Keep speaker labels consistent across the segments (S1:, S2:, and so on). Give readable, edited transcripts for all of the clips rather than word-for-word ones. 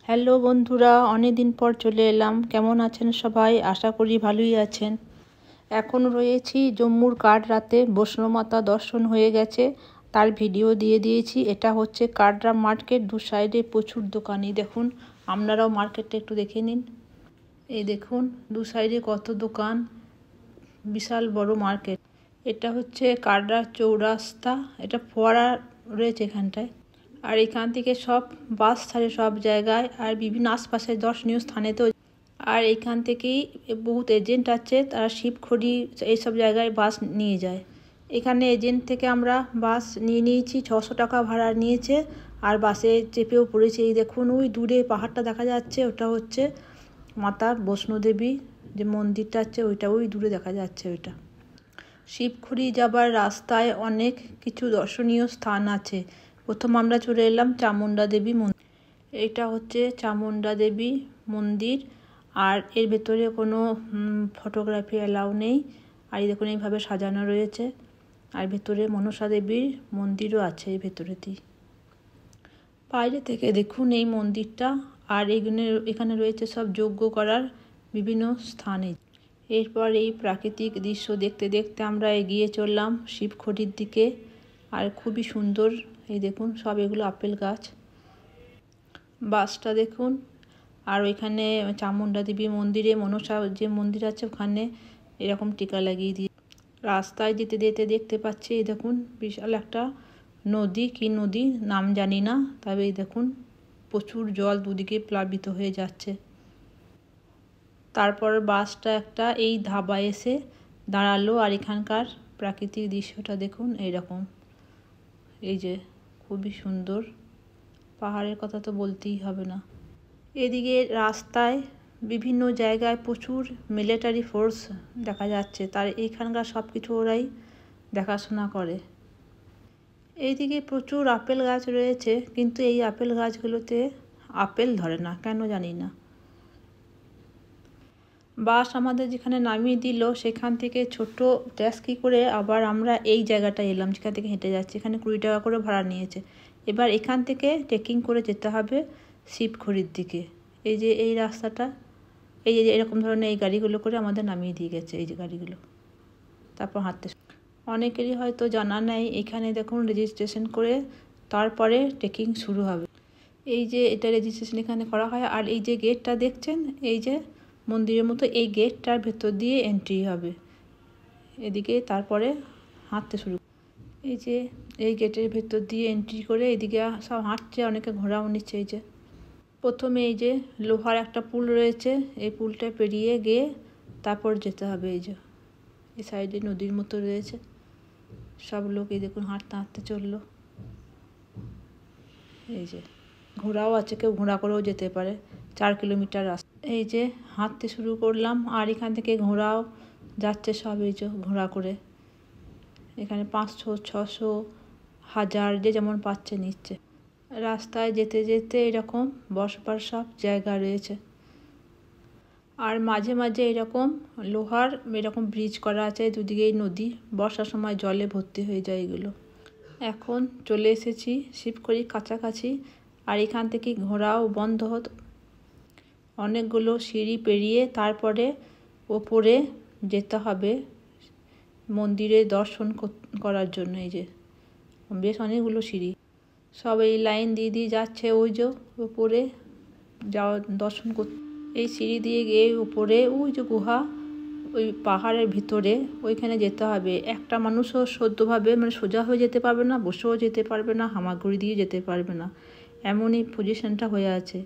S1: Hello বন্ধুরা, অনেক দিন পর চলে এলাম। কেমন আছেন সবাই? আশা করি ভালোই আছেন। এখন রয়েছি জম্মুর কাটরাতে। বৈষ্ণবমাতা দর্শন হয়ে গেছে, তার ভিডিও দিয়ে দিয়েছি। এটা হচ্ছে কাটরা মার্কেট, দু সাইডে প্রচুর দোকানই। দেখুন, আপনারাও মার্কেটটা একটু দেখে নিন। এই দেখুন দু সাইডে কত দোকান, বিশাল বড় মার্কেট। এটা হচ্ছে কাটরা চৌরাস্তা, এটা ফোয়ারা রয়েছে এখানটায়। আর এখান থেকে সব বাস ছাড়ে সব জায়গায়, আর বিভিন্ন আশপাশের দর্শনীয় স্থানেতেও। আর এখান থেকেই বহুত এজেন্ট আছে, তারা শিবখড়ি এইসব জায়গায় বাস নিয়ে যায়। এখানে এজেন্ট থেকে আমরা বাস নিয়েছি, 600 টাকা ভাড়া নিয়েছে। আর বাসে চেপেও পড়েছে। এই দেখুন ওই দূরে পাহাড়টা দেখা যাচ্ছে, ওটা হচ্ছে মাতা বৈষ্ণোদেবী যে মন্দিরটা আছে, ওইটা ওই দূরে দেখা যাচ্ছে। ওইটা শিবখড়ি যাবার রাস্তায় অনেক কিছু দর্শনীয় স্থান আছে। প্রথম আমরা চলে এলাম চামুণ্ডা দেবী মন্দির। এটা হচ্ছে চামুণ্ডা দেবী মন্দির, আর এর ভেতরে কোনো ফটোগ্রাফি অ্যালাউ নেই। আর এই দেখুন এইভাবে সাজানো রয়েছে। আর ভেতরে মনসা দেবীর মন্দিরও আছে এই ভেতরেতেই। বাইরে থেকে দেখুন এই মন্দিরটা। আর এখানে রয়েছে সব যজ্ঞ করার বিভিন্ন স্থানে। এরপর এই প্রাকৃতিক দৃশ্য দেখতে দেখতে আমরা এগিয়ে চললাম শিবখড়ির দিকে। আর খুবই সুন্দর। এই দেখুন সব এগুলো আপেল গাছ। বাসটা দেখুন। আর ওইখানে চামুণ্ডা দেবী মন্দিরে মনসা যে মন্দির আছে, ওখানে এরকম টিকা লাগিয়ে দিয়ে রাস্তায় যেতে যেতে দেখতে পাচ্ছি এই দেখুন বিশাল একটা নদী। কি নদী নাম জানি না, তবে এই দেখুন প্রচুর জল দুদিকে প্লাবিত হয়ে যাচ্ছে। তারপর বাসটা একটা এই ধাবায় এসে দাঁড়ালো। আর এখানকার প্রাকৃতিক দৃশ্যটা দেখুন এইরকম। এই যে খুবই সুন্দর, পাহাড়ের কথা তো বলতেই হবে না। এদিকে রাস্তায় বিভিন্ন জায়গায় প্রচুর মিলিটারি ফোর্স দেখা যাচ্ছে, তার এইখানকার সব কিছু ওরাই দেখাশোনা করে। এইদিকে প্রচুর আপেল গাছ রয়েছে, কিন্তু এই আপেল গাছগুলোতে আপেল ধরে না, কেন জানি না। বাস আমাদের যেখানে নামিয়ে দিল, সেখান থেকে ছোট ট্যাক্সি করে আবার আমরা এই জায়গাটায় এলাম, যেখান থেকে হেঁটে যাচ্ছি। এখানে 20 টাকা করে ভাড়া নিয়েছে। এবার এখান থেকে ট্রেকিং করে যেতে হবে শিবখড়ির দিকে। এই যে এই রাস্তাটা, এই যে এরকম ধরনের এই গাড়িগুলো করে আমাদের নামিয়ে দিয়ে গেছে, এই যে গাড়িগুলো। তারপর হাঁটতে অনেকেরই হয়তো জানা নেই, এখানে দেখুন রেজিস্ট্রেশন করে তারপরে ট্রেকিং শুরু হবে। এই যে এটা রেজিস্ট্রেশন এখানে করা হয়। আর এই যে গেটটা দেখছেন, এই যে মন্দিরের মতো, এই গেটটার ভেতর দিয়ে এন্ট্রি হবে এদিকে। তারপরে হাঁটতে শুরু, এই যে এই গেটের ভেতর দিয়ে এন্ট্রি করে এদিকে সব হাঁটছে, অনেকে ঘোরাও নিচ্ছে। এই যে প্রথমে এই যে লোহার একটা পুল রয়েছে, এই পুলটা পেরিয়ে গিয়ে তারপর যেতে হবে। এই যে এই সাইডে নদীর মতো রয়েছে। সব লোক এই দেখুন হাঁটতে হাঁটতে চললো। এই যে ঘোড়াও আছে, কেউ ঘোড়া করেও যেতে পারে। 4 কিলোমিটার রাস্তা। এই যে হাঁটতে শুরু করলাম, আর এখান থেকে ঘোড়াও যাচ্ছে সব, এই যে ঘোড়া করে। এখানে 500, 600, 1000 যে যেমন পাচ্ছে নিচ্ছে। রাস্তায় যেতে যেতে এরকম বসবার সব জায়গা রয়েছে। আর মাঝে মাঝে এরকম লোহার এরকম ব্রিজ করা আছে, দুদিকেই নদী। বর্ষার সময় জলে ভর্তি হয়ে যায় এগুলো। এখন চলে এসেছি শিবখড়ির কাছাকাছি। আর এখান থেকে ঘোরাও বন্ধ হতো। অনেকগুলো সিঁড়ি পেরিয়ে তারপরে ওপরে যেতে হবে মন্দিরে দর্শন করার জন্য। এই যে বেশ অনেকগুলো সিঁড়ি, সব এই লাইন দিয়ে দিয়ে যাচ্ছে ওই যে উপরে যাওয়া দর্শন করতে। এই সিঁড়ি দিয়ে গিয়ে উপরে ওই যে গুহা, ওই পাহাড়ের ভিতরে ওইখানে যেতে হবে। একটা মানুষও সদ্যভাবে মানে সোজা হয়ে যেতে পারবে না, বসেও যেতে পারবে না, হামাগুড়ি দিয়ে যেতে পারবে না, এমনই পজিশনটা হয়ে আছে।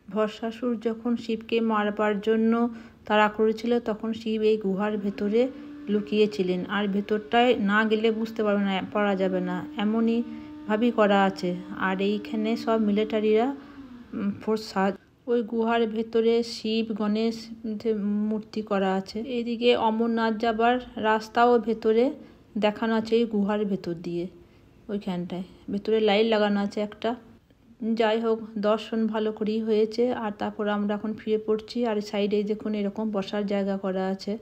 S1: ভস্মাসুর যখন শিবকে মারবার জন্য তাড়া করেছিল, তখন শিব এই গুহার ভেতরে লুকিয়েছিলেন। আর ভেতরটায় না গেলে বুঝতে পারবে না, পারা যাবে না, এমনই ভাবেই করা আছে। আর এইখানে সব মিলিটারিরা ফোর্স ওই গুহার ভেতরে শিব গণেশ মূর্তি করা আছে। এইদিকে অমরনাথ যাবার রাস্তাও ভেতরে দেখানো আছে, এই গুহার ভেতর দিয়ে ওইখানটায় ভেতরে লাইট লাগানো আছে একটা। যাই হোক, দর্শন ভালো করেই হয়েছে। আর তারপর আমরা এখন ফিরে পড়ছি। আর সাইডে দেখুন এরকম বসার জায়গা করা আছে,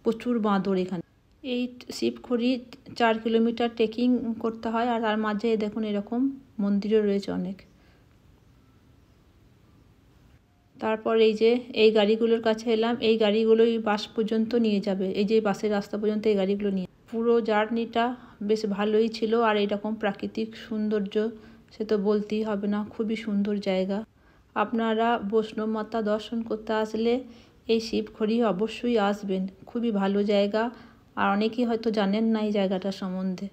S1: প্রচুর বাঁদর এখানে। এই শিবখড়ি 4 কিলোমিটার ট্রেকিং করতে হয়। আর তার মাঝে দেখুন এরকম মন্দিরও রয়েছে অনেক। তারপর এই যে এই গাড়িগুলোর কাছে এলাম, এই গাড়িগুলোই বাস পর্যন্ত নিয়ে যাবে, এই যে বাসের রাস্তা পর্যন্ত এই গাড়িগুলো নিয়ে। পুরো জার্নিটা বেশ ভালোই ছিল। আর এইরকম প্রাকৃতিক সৌন্দর্য সে তো বলতেই হবে না, খুবই সুন্দর জায়গা। আপনারা বৈষ্ণব মাতা দর্শন করতে আসলে এই শিবখড়ি অবশ্যই আসবেন, খুবই ভালো জায়গা। আর অনেকেই হয়তো জানেন না এই জায়গাটার সম্বন্ধে।